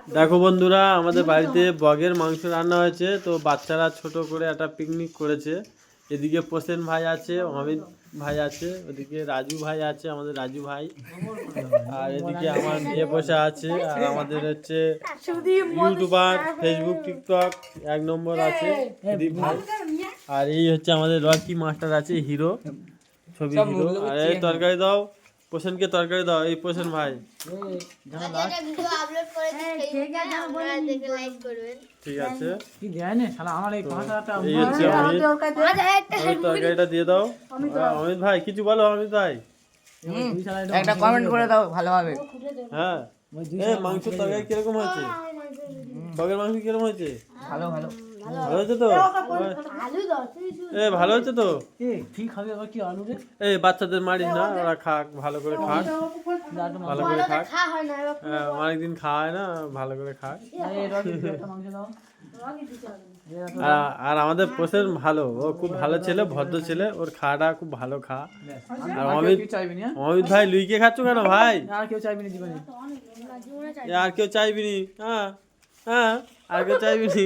দেখো বন্ধুরা, আমাদের বাড়িতে বগের মাংস রান্না হয়েছে। তো বাচ্চারা ছোট করে একটা পিকনিক করেছে। এদিকে প্রসেন ভাই আছে, অমিত ভাই আছে, ওদিকে রাজু ভাই আছে, আমাদের রাজু ভাই, আর এদিকে আমার মেয়ে বসে আছে। আর আমাদের হচ্ছে ইউটিউবার, ফেসবুক, টিকটক 1 নম্বর আছে প্রদীপ ভাই। আর এই হচ্ছে আমাদের রকি মাস্টার আছে, হিরো, ছবি হিরো। আর এই তরকারি দাও, প্রসেনকে তরকারি দাও, এই প্রসেন ভাই। ঠিক আছে, তরকারিটা দিয়ে দাও। অমিত ভাই কিছু বলো, অমিত ভাই একটা কমেন্ট করে দাও ভালো হবে। হ্যাঁ, মাংসের তরকারি কিরকম হয়েছে? বগের মাংস কিরকম হয়েছে? ভালো ভালো ভালো হয়েছে তো? ভালো হয়েছে তো? বাচ্চাদের মারিস না, ওরা খাক, ভালো করে খাক, ভালো করে খাক। অনেকদিন খাওয়া হয় না, ভালো করে খাক। আর আমাদের প্রসেন ভালো, ও খুব ভালো ছেলে, ভদ্র ছেলে, ওর খাওয়াটা খুব ভালো খা। আর অমিত ভাই লুইকে খাচ্ছ কেন ভাই? আর কেউ চাইবি না জীবনে, আর কেউ চাইবি নি? হ্যাঁ হ্যাঁ, আর কেউ চাইবি নি?